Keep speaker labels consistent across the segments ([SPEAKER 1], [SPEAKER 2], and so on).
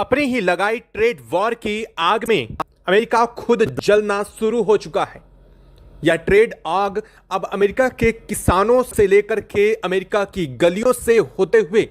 [SPEAKER 1] अपनी ही लगाई trade war की आग में अमेरिका खुद जलना शुरू हो चुका है। यह ट्रेड आग अब अमेरिका के किसानों से लेकर के अमेरिका की गलियों से होते हुए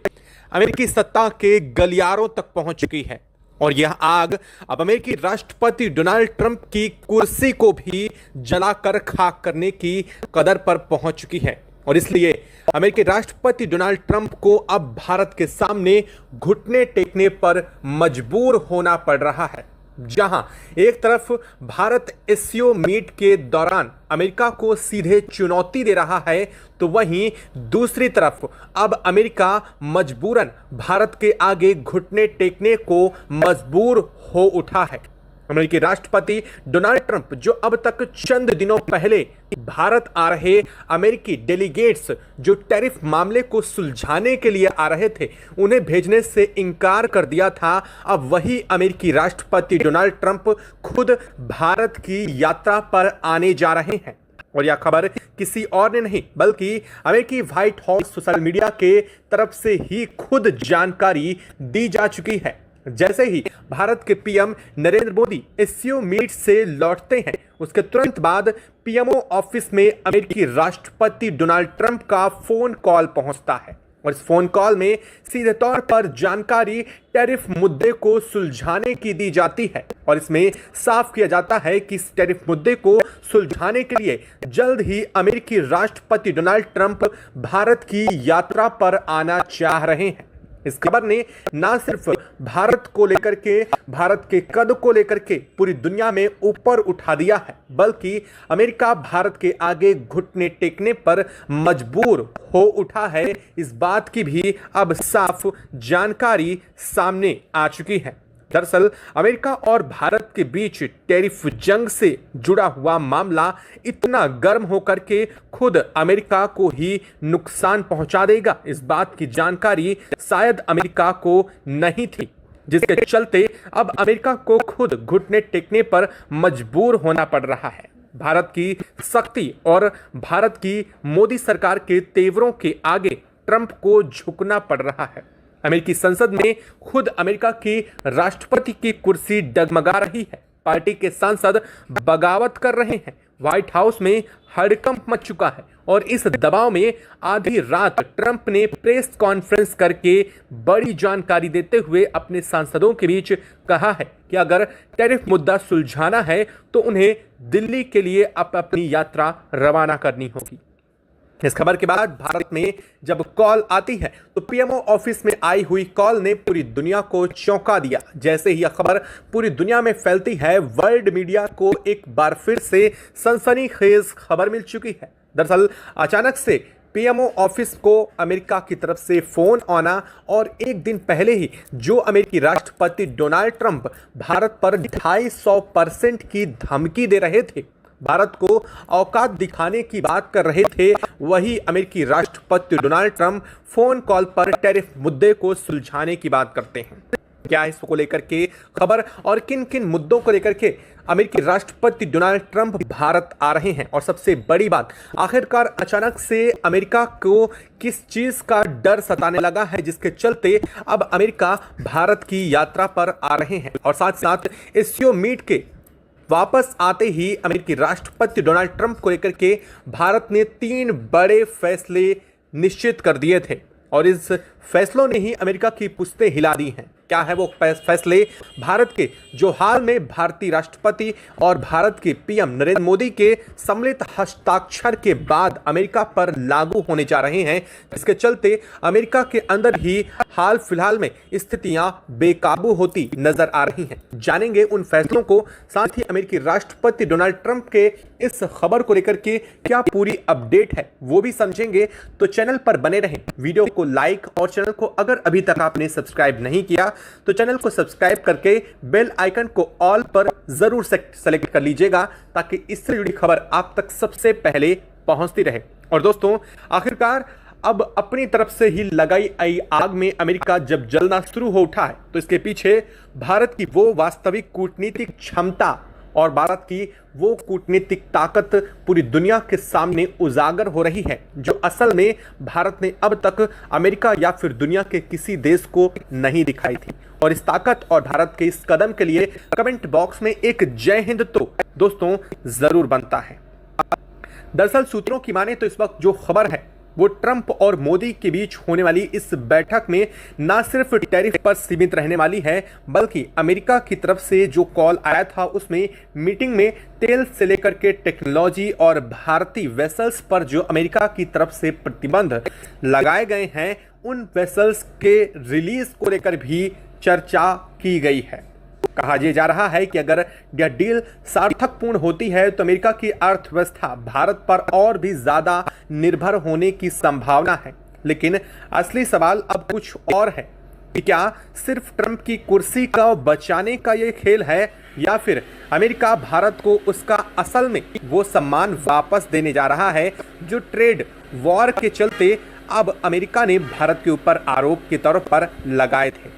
[SPEAKER 1] अमेरिकी सत्ता के गलियारों तक पहुंच चुकी है और यह आग अब अमेरिकी राष्ट्रपति डोनाल्ड ट्रंप की कुर्सी को भी जलाकर खाक करने की कदर पर पहुंच चुकी है। और इसलिए अमेरिकी राष्ट्रपति डोनाल्ड ट्रंप को अब भारत के सामने घुटने टेकने पर मजबूर होना पड़ रहा है। जहां एक तरफ भारत एससीओ मीट के दौरान अमेरिका को सीधे चुनौती दे रहा है, तो वहीं दूसरी तरफ अब अमेरिका मजबूरन भारत के आगे घुटने टेकने को मजबूर हो उठा है। अमेरिकी राष्ट्रपति डोनाल्ड ट्रंप जो अब तक चंद दिनों पहले भारत आ रहे अमेरिकी डेलीगेट्स जो टैरिफ मामले को सुलझाने के लिए आ रहे थे, उन्हें भेजने से इनकार कर दिया था। अब वही अमेरिकी राष्ट्रपति डोनाल्ड ट्रंप खुद भारत की यात्रा पर आने जा रहे हैं। और यह खबर किसी और ने नहीं बल्कि अमेरिकी व्हाइट हाउस सोशल मीडिया के तरफ से ही खुद जानकारी दी जा चुकी है। जैसे ही भारत के PM Narendra Modi SCO meet से लौटते हैं, उसके तुरंत बाद पीएमओ ऑफिस में अमेरिकी राष्ट्रपति डोनाल्ड ट्रंप का फोन कॉल पहुंचता है और इस फोन कॉल में सीधे तौर पर जानकारी टैरिफ मुद्दे को सुलझाने की दी जाती है और इसमें साफ किया जाता है कि इस टैरिफ मुद्दे को सुलझाने के लिए जल्द ही अमेरिकी राष्ट्रपति डोनाल्ड ट्रंप भारत की यात्रा पर आना चाह रहे हैं। इस खबर ने ना सिर्फ भारत को लेकर के, भारत के कद को लेकर के पूरी दुनिया में ऊपर उठा दिया है, बल्कि अमेरिका भारत के आगे घुटने टेकने पर मजबूर हो उठा है। इस बात की भी अब साफ जानकारी सामने आ चुकी है। दरअसल अमेरिका और भारत के बीच टैरिफ जंग से जुड़ा हुआ मामला इतना गर्म होकर के खुद अमेरिका को ही नुकसान पहुंचा देगा, इस बात की जानकारी शायद अमेरिका को नहीं थी, जिसके चलते अब अमेरिका को खुद घुटने टेकने पर मजबूर होना पड़ रहा है। भारत की शक्ति और भारत की मोदी सरकार के तेवरों के आगे ट्रंप को झुकना पड़ रहा है। अमेरिकी संसद में खुद अमेरिका की राष्ट्रपति की कुर्सी डगमगा रही है। पार्टी के सांसद बगावत कर रहे हैं। व्हाइट हाउस में हड़कंप मच चुका है और इस दबाव में आधी रात ट्रंप ने प्रेस कॉन्फ्रेंस करके बड़ी जानकारी देते हुए अपने सांसदों के बीच कहा है कि अगर टैरिफ मुद्दा सुलझाना है तो उन्हें दिल्ली के लिए अपनी यात्रा रवाना करनी होगी। इस खबर के बाद भारत में जब कॉल आती है तो पीएमओ ऑफिस में आई हुई कॉल ने पूरी दुनिया को चौंका दिया। जैसे ही यह खबर पूरी दुनिया में फैलती है, वर्ल्ड मीडिया को एक बार फिर से सनसनीखेज खबर मिल चुकी है। दरअसल अचानक से पीएमओ ऑफिस को अमेरिका की तरफ से फोन आना और एक दिन पहले ही जो अमेरिकी राष्ट्रपति डोनाल्ड ट्रंप भारत पर 250% की धमकी दे रहे थे, भारत को औकात दिखाने की बात कर रहे थे, वही अमेरिकी राष्ट्रपति डोनाल्ड ट्रंप फोन कॉल पर टैरिफ मुद्दे को सुलझाने की बात करते हैं। क्या इसको लेकर के खबर और किन किन मुद्दों को लेकर के अमेरिकी राष्ट्रपति डोनाल्ड ट्रंप भारत आ रहे हैं, और सबसे बड़ी बात आखिरकार अचानक से अमेरिका को किस चीज का डर सताने लगा है जिसके चलते अब अमेरिका भारत की यात्रा पर आ रहे हैं। और साथ साथ एससीओ मीट के वापस आते ही अमेरिकी राष्ट्रपति डोनाल्ड ट्रंप को लेकर के भारत ने 3 बड़े फैसले निश्चित कर दिए थे और इस फैसलों ने ही अमेरिका की पुश्तें हिला दी हैं। क्या है वो फैसले? भारत के जो हाल में भारतीय राष्ट्रपति और भारत के पीएम नरेंद्र मोदी के सम्मिलित हस्ताक्षर के बाद अमेरिका पर लागू होने जा रहे हैं, इसके चलते अमेरिका के अंदर ही हाल फिलहाल में स्थितियां बेकाबू होती नजर आ रही हैं। जानेंगे उन फैसलों को, साथ ही अमेरिकी राष्ट्रपति डोनाल्ड ट्रंप के इस खबर को लेकर के क्या पूरी अपडेट है वो भी समझेंगे। तो चैनल पर बने रहें, वीडियो को लाइक और चैनल को अगर अभी तक आपने सब्सक्राइब नहीं किया तो चैनल को सब्सक्राइब करके बेल आइकन को ऑल पर जरूर सेलेक्ट कर लीजिएगा ताकि इससे जुड़ी खबर आप तक सबसे पहले पहुंचती रहे। और दोस्तों, आखिरकार अब अपनी तरफ से ही लगाई आई आग में अमेरिका जब जलना शुरू हो उठा है तो इसके पीछे भारत की वो वास्तविक कूटनीतिक क्षमता और भारत की वो कूटनीतिक ताकत पूरी दुनिया के सामने उजागर हो रही है जो असल में भारत ने अब तक अमेरिका या फिर दुनिया के किसी देश को नहीं दिखाई थी। और इस ताकत और भारत के इस कदम के लिए कमेंट बॉक्स में एक जय हिंद तो दोस्तों जरूर बनता है। दरअसल सूत्रों की माने तो इस वक्त जो खबर है वो ट्रंप और मोदी के बीच होने वाली इस बैठक में न सिर्फ टैरिफ पर सीमित रहने वाली है, बल्कि अमेरिका की तरफ से जो कॉल आया था उसमें मीटिंग में तेल से लेकर के टेक्नोलॉजी और भारतीय वेसल्स पर जो अमेरिका की तरफ से प्रतिबंध लगाए गए हैं उन वेसल्स के रिलीज को लेकर भी चर्चा की गई है। कहा यह जा रहा है कि अगर यह डील सार्थकपूर्ण होती है तो अमेरिका की अर्थव्यवस्था भारत पर और भी ज्यादा निर्भर होने की संभावना है। लेकिन असली सवाल अब कुछ और है कि क्या सिर्फ ट्रंप की कुर्सी को बचाने का यह खेल है या फिर अमेरिका भारत को उसका असल में वो सम्मान वापस देने जा रहा है जो ट्रेड वॉर के चलते अब अमेरिका ने भारत के ऊपर आरोप के तौर पर लगाए थे।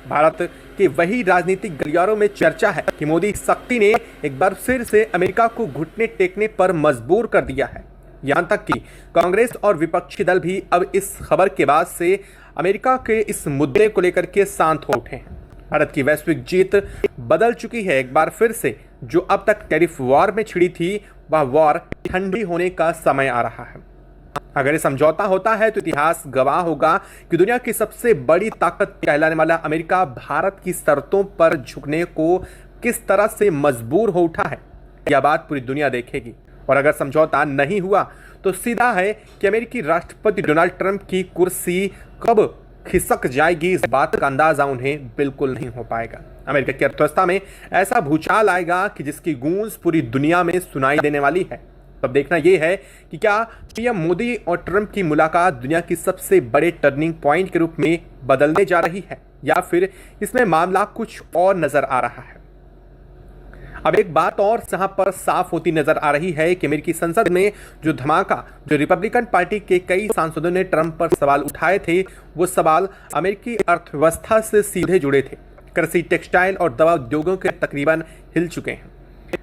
[SPEAKER 1] भारत के वही राजनीतिक गलियारों में चर्चा है कि मोदी शक्ति ने एक बार फिर से अमेरिका को घुटने टेकने पर मजबूर कर दिया है। यहां तक कि कांग्रेस और विपक्षी दल भी अब इस खबर के बाद से अमेरिका के इस मुद्दे को लेकर के शांत हो उठे हैं। भारत की वैश्विक जीत बदल चुकी है। एक बार फिर से जो अब तक टैरिफ वॉर में छिड़ी थी वह वॉर ठंडी होने का समय आ रहा है। अगर ये समझौता होता है तो इतिहास गवाह होगा कि दुनिया की सबसे बड़ी ताकत कहलाने वाला अमेरिका भारत की शर्तों पर झुकने को किस तरह से मजबूर हो उठा है, यह बात पूरी दुनिया देखेगी। और अगर समझौता नहीं हुआ तो सीधा है कि अमेरिकी राष्ट्रपति डोनाल्ड ट्रंप की कुर्सी कब खिसक जाएगी इस बात का अंदाजा उन्हें बिल्कुल नहीं हो पाएगा। अमेरिका की अर्थव्यवस्था में ऐसा भूचाल आएगा कि जिसकी गूंज पूरी दुनिया में सुनाई देने वाली है। तब देखना यह है कि क्या पीएम मोदी और ट्रंप की मुलाकात दुनिया की सबसे बड़े टर्निंग पॉइंट के रूप में बदलने जा रही है या फिर इसमें मामला कुछ और नजर आ रहा है। अब एक बात और यहां पर साफ होती नजर आ रही है कि अमेरिकी संसद में जो धमाका जो रिपब्लिकन पार्टी के कई सांसदों ने ट्रंप पर सवाल उठाए थे वो सवाल अमेरिकी अर्थव्यवस्था से सीधे जुड़े थे। कृषि, टेक्सटाइल और दवा उद्योगों के तकरीबन हिल चुके हैं।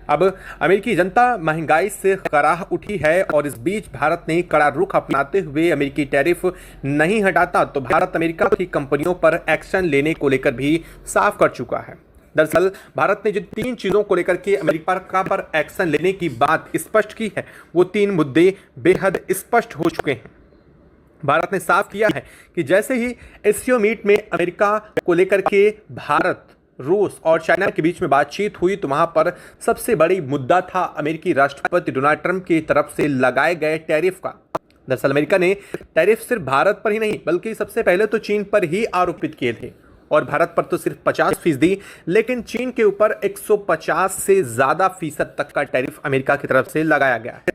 [SPEAKER 1] अब अमेरिकी जनता महंगाई से कराह उठी है और इस बीच भारत ने कड़ा रुख अपनाते हुए अमेरिकी टैरिफ नहीं हटाता तो भारत अमेरिका की कंपनियों पर एक्शन लेने को लेकर भी साफ कर चुका है। दरअसल भारत ने जिन 3 चीजों को लेकर के अमेरिका पर एक्शन लेने की बात स्पष्ट की है वो 3 मुद्दे बेहद स्पष्ट हो चुके हैं। भारत ने साफ किया है कि जैसे ही एससीओ मीट में अमेरिका को लेकर के भारत, रूस और चाइना के बीच में बातचीत हुई तो वहां पर सबसे बड़ी मुद्दा था अमेरिकी राष्ट्रपति डोनाल्ड ट्रंप की तरफ से लगाए गए टैरिफ का। दरअसल अमेरिका ने टैरिफ सिर्फ भारत पर ही नहीं बल्कि सबसे पहले तो चीन पर ही आरोपित किए थे और भारत पर तो सिर्फ 50%, लेकिन चीन के ऊपर 150 से ज्यादा फीसद तक का टैरिफ अमेरिका की तरफ से लगाया गया है।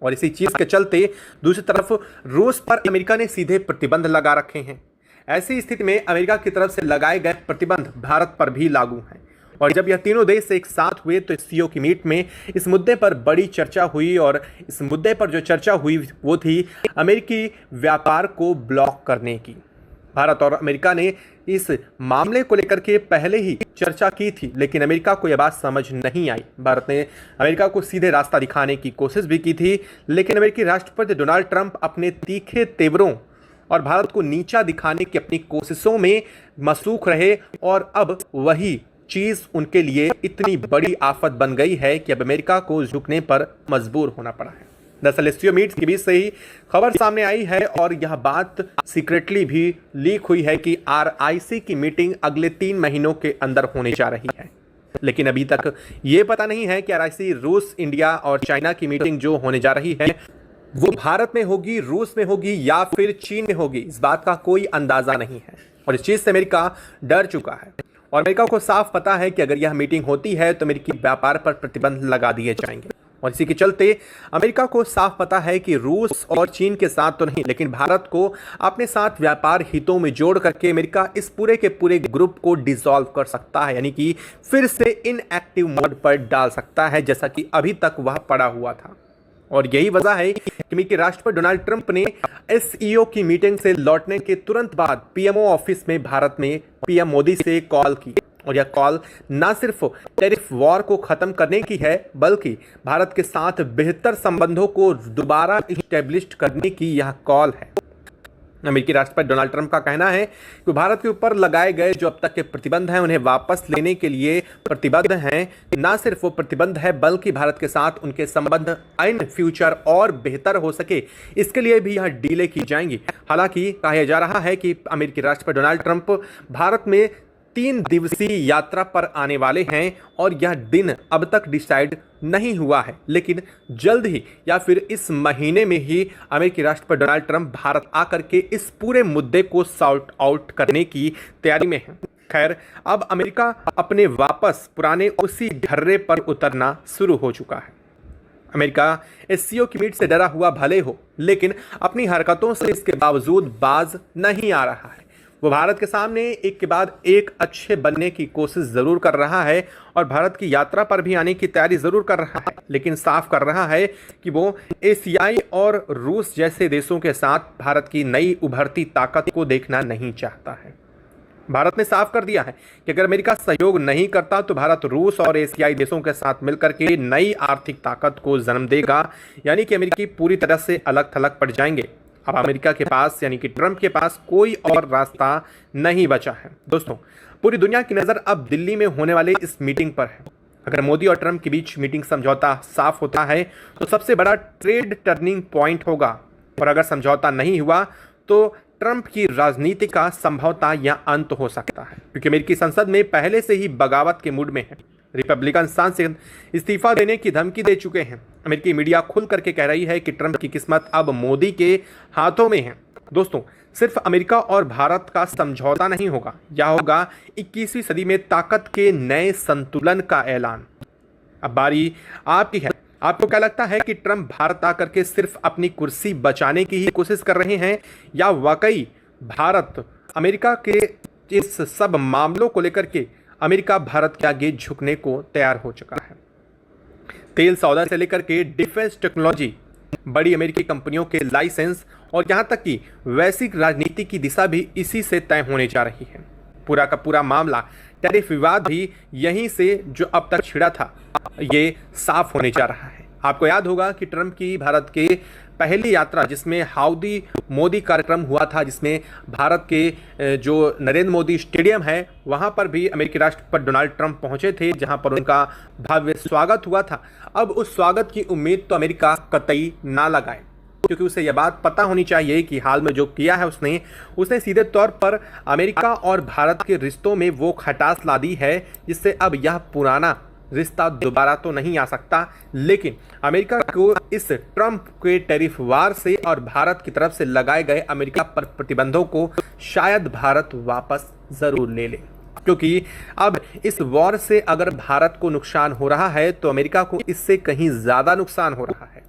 [SPEAKER 1] और इसी चीज के चलते दूसरी तरफ रूस पर अमेरिका ने सीधे प्रतिबंध लगा रखे हैं। ऐसी स्थिति में अमेरिका की तरफ से लगाए गए प्रतिबंध भारत पर भी लागू हैं। और जब यह तीनों देश एक साथ हुए तो सीईओ की मीट में इस मुद्दे पर बड़ी चर्चा हुई और इस मुद्दे पर जो चर्चा हुई वो थी अमेरिकी व्यापार को ब्लॉक करने की। भारत और अमेरिका ने इस मामले को लेकर के पहले ही चर्चा की थी, लेकिन अमेरिका को यह बात समझ नहीं आई। भारत ने अमेरिका को सीधे रास्ता दिखाने की कोशिश भी की थी, लेकिन अमेरिकी राष्ट्रपति डोनाल्ड ट्रंप अपने तीखे तेवरों और भारत को नीचा दिखाने की अपनी कोशिशों में मसरूख रहे और अब वही चीज उनके लिए इतनी बड़ी आफत बन गई है कि अब अमेरिका को झुकने पर मजबूर होना पड़ा है। दरअसल एससीओ मीट्स के बीच से ही खबर सामने आई है और यह बात सीक्रेटली भी लीक हुई है कि आरआईसी की मीटिंग अगले 3 महीनों के अंदर होने जा रही है। लेकिन अभी तक ये पता नहीं है कि आरआईसी रूस, इंडिया और चाइना की मीटिंग जो होने जा रही है वो भारत में होगी, रूस में होगी या फिर चीन में होगी। इस बात का कोई अंदाजा नहीं है और इस चीज से अमेरिका डर चुका है और अमेरिका को साफ पता है कि अगर यह मीटिंग होती है तो अमेरिकी व्यापार पर प्रतिबंध लगा दिए जाएंगे। और इसी के चलते अमेरिका को साफ पता है कि रूस और चीन के साथ तो नहीं लेकिन भारत को अपने साथ व्यापार हितों में जोड़ करके अमेरिका इस पूरे के पूरे ग्रुप को डिसॉल्व कर सकता है, यानी कि फिर से इनएक्टिव मोड पर डाल सकता है जैसा कि अभी तक वह पड़ा हुआ था। और यही वजह है कि अमेरिकी राष्ट्रपति डोनाल्ड ट्रंप ने एसईओ की मीटिंग से लौटने के तुरंत बाद पीएमओ ऑफिस में भारत में पीएम मोदी से कॉल की और यह कॉल न सिर्फ टैरिफ वॉर को खत्म करने की है बल्कि भारत के साथ बेहतर संबंधों को दोबारा इस्टेब्लिश करने की यह कॉल है। अमेरिकी राष्ट्रपति डोनाल्ड ट्रंप का कहना है कि भारत के ऊपर लगाए गए जो अब तक के प्रतिबंध हैं उन्हें वापस लेने के लिए प्रतिबद्ध हैं। न सिर्फ वो प्रतिबंध है बल्कि भारत के साथ उनके संबंध इन फ्यूचर और बेहतर हो सके इसके लिए भी यह डीले की जाएंगी। हालांकि कहा जा रहा है कि अमेरिकी राष्ट्रपति डोनाल्ड ट्रंप भारत में 3 दिवसीय यात्रा पर आने वाले हैं और यह दिन अब तक डिसाइड नहीं हुआ है, लेकिन जल्द ही या फिर इस महीने में ही अमेरिकी राष्ट्रपति डोनाल्ड ट्रंप भारत आकर के इस पूरे मुद्दे को सॉर्ट आउट करने की तैयारी में है। खैर, अब अमेरिका अपने वापस पुराने उसी ढर्रे पर उतरना शुरू हो चुका है। अमेरिका एससीओ की मीट से डरा हुआ भले हो, लेकिन अपनी हरकतों से इसके बावजूद बाज नहीं आ रहा है। वो भारत के सामने एक के बाद एक अच्छे बनने की कोशिश जरूर कर रहा है और भारत की यात्रा पर भी आने की तैयारी जरूर कर रहा है, लेकिन साफ कर रहा है कि वो एशियाई और रूस जैसे देशों के साथ भारत की नई उभरती ताकत को देखना नहीं चाहता है। भारत ने साफ कर दिया है कि अगर अमेरिका सहयोग नहीं करता तो भारत रूस और एशियाई देशों के साथ मिलकर के नई आर्थिक ताकत को जन्म देगा, यानी कि अमेरिकी पूरी तरह से अलग थलग पड़ जाएंगे। अब अमेरिका के पास यानी कि ट्रंप के पास कोई और रास्ता नहीं बचा है। दोस्तों, पूरी दुनिया की नज़र अब दिल्ली में होने वाले इस मीटिंग पर है। अगर मोदी और ट्रंप के बीच मीटिंग समझौता साफ होता है तो सबसे बड़ा ट्रेड टर्निंग पॉइंट होगा, और अगर समझौता नहीं हुआ तो ट्रंप की राजनीति का संभवतः यह अंत हो सकता है, क्योंकि अमेरिकी संसद में पहले से ही बगावत के मूड में है। रिपब्लिकन सांसद इस्तीफा देने की धमकी दे चुके हैं। अमेरिकी मीडिया खुल करके कह रही है कि ट्रंप की किस्मत अब मोदी के हाथों में है। दोस्तों, सिर्फ अमेरिका और भारत का समझौता नहीं होगा, यह होगा 21वीं सदी में ताकत के नए संतुलन का ऐलान। अब बारी आपकी है। आपको क्या लगता है कि ट्रंप भारत आकर के सिर्फ अपनी कुर्सी बचाने की ही कोशिश कर रहे हैं, या वाकई भारत अमेरिका के इस सब मामलों को लेकर के अमेरिका भारत के आगे झुकने को तैयार हो चुका है? तेल सौदा से लेकर के डिफेंस टेक्नोलॉजी, बड़ी अमेरिकी कंपनियों के लाइसेंस और यहां तक कि वैश्विक राजनीति की दिशा भी इसी से तय होने जा रही है। पूरा का पूरा मामला टैरिफ विवाद भी यहीं से जो अब तक छिड़ा था ये साफ होने जा रहा है। आपको याद होगा कि ट्रंप की भारत के पहली यात्रा जिसमें हाउडी मोदी कार्यक्रम हुआ था, जिसमें भारत के जो नरेंद्र मोदी स्टेडियम है वहां पर भी अमेरिकी राष्ट्रपति डोनाल्ड ट्रंप पहुंचे थे, जहां पर उनका भव्य स्वागत हुआ था। अब उस स्वागत की उम्मीद तो अमेरिका कतई ना लगाए, क्योंकि उसे यह बात पता होनी चाहिए कि हाल में जो किया है उसने सीधे तौर पर अमेरिका और भारत के रिश्तों में वो खटास ला दी है जिससे अब यह पुराना रिश्ता दोबारा तो नहीं आ सकता, लेकिन अमेरिका को इस ट्रंप के टैरिफ वार से और भारत की तरफ से लगाए गए अमेरिका पर प्रतिबंधों को शायद भारत वापस जरूर ले ले, क्योंकि अब इस वॉर से अगर भारत को नुकसान हो रहा है तो अमेरिका को इससे कहीं ज्यादा नुकसान हो रहा है।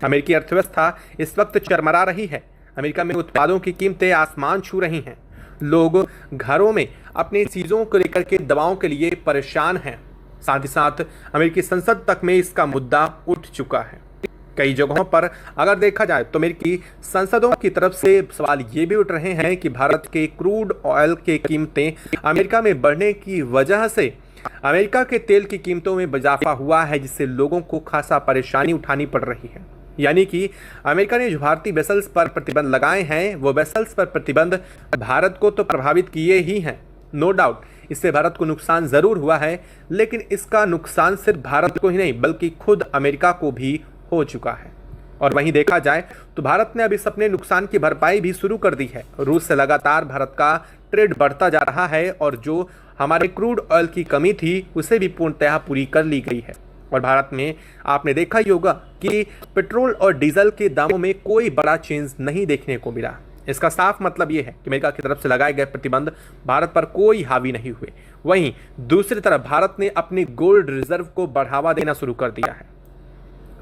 [SPEAKER 1] अमेरिकी अर्थव्यवस्था इस वक्त चरमरा रही है। अमेरिका में उत्पादों की कीमतें आसमान छू रही हैं। लोग घरों में अपनी चीजों को लेकर के दवाओं के लिए परेशान हैं। साथ ही साथ अमेरिकी संसद तक में इसका मुद्दा उठ चुका है। कई जगहों पर अगर देखा जाए तो अमेरिकी संसदों की तरफ से सवाल ये भी उठ रहे हैं कि भारत के क्रूड ऑयल की कीमतें अमेरिका में बढ़ने की वजह से अमेरिका के तेल की कीमतों में इजाफा हुआ है, जिससे लोगों को खासा परेशानी उठानी पड़ रही है। यानी कि अमेरिका ने जो भारतीय वेसल्स पर प्रतिबंध लगाए हैं वो वेसल्स पर प्रतिबंध भारत को तो प्रभावित किए ही हैं, नो डाउट इससे भारत को नुकसान जरूर हुआ है, लेकिन इसका नुकसान सिर्फ भारत को ही नहीं बल्कि खुद अमेरिका को भी हो चुका है। और वहीं देखा जाए तो भारत ने अब इस अपने नुकसान की भरपाई भी शुरू कर दी है। रूस से लगातार भारत का ट्रेड बढ़ता जा रहा है और जो हमारे क्रूड ऑयल की कमी थी उसे भी पूर्णतः पूरी कर ली गई है। और भारत में आपने देखा ही होगा कि पेट्रोल और डीजल के दामों में कोई बड़ा चेंज नहीं देखने को मिला। इसका साफ मतलब ये है कि अमेरिका की तरफ से लगाए गए प्रतिबंध भारत पर कोई हावी नहीं हुए। वहीं दूसरी तरफ भारत ने अपनी गोल्ड रिजर्व को बढ़ावा देना शुरू कर दिया है।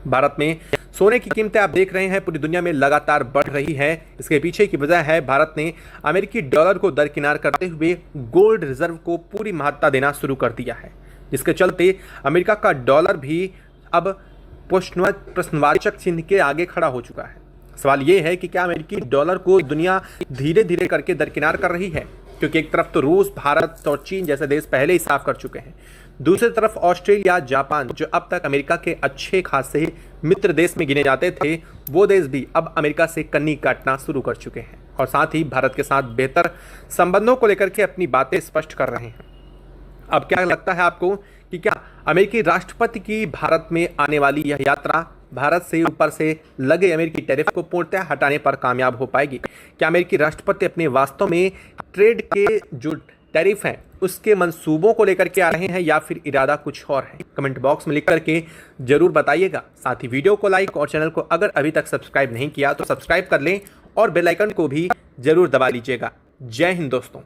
[SPEAKER 1] भारत में सोने की कीमतें आप देख रहे हैं पूरी दुनिया में लगातार बढ़ रही है। इसके पीछे की वजह है भारत ने अमेरिकी डॉलर को दरकिनार करते हुए गोल्ड रिजर्व को पूरी महत्ता देना शुरू कर दिया है, जिसके चलते अमेरिका का डॉलर भी अब प्रश्नवाचक चिन्ह के आगे खड़ा हो चुका है। सवाल यह है कि क्या अमेरिकी डॉलर को दुनिया धीरे धीरे करके दरकिनार कर रही है? क्योंकि एक तरफ तो रूस, भारत और चीन जैसे देश पहले ही साफ कर चुके हैं, दूसरी तरफ ऑस्ट्रेलिया, जापान, जो अब तक अमेरिका के अच्छे खासे मित्र देश में गिने जाते थे, वो देश भी अब अमेरिका से कन्नी काटना शुरू कर चुके हैं और साथ ही भारत के साथ बेहतर संबंधों को लेकर के अपनी बातें स्पष्ट कर रहे हैं। अब क्या लगता है आपको कि क्या अमेरिकी राष्ट्रपति की भारत में आने वाली यह यात्रा भारत से ऊपर से लगे अमेरिकी टैरिफ को पूर्णतः हटाने पर कामयाब हो पाएगी? क्या अमेरिकी राष्ट्रपति अपने वास्तव में ट्रेड के जो टैरिफ हैं उसके मंसूबों को लेकर के आ रहे हैं या फिर इरादा कुछ और है? कमेंट बॉक्स में लिख करके जरूर बताइएगा। साथ ही वीडियो को लाइक और चैनल को अगर अभी तक सब्सक्राइब नहीं किया तो सब्सक्राइब कर लें और बेल आइकन को भी जरूर दबा लीजिएगा। जय हिंद दोस्तों।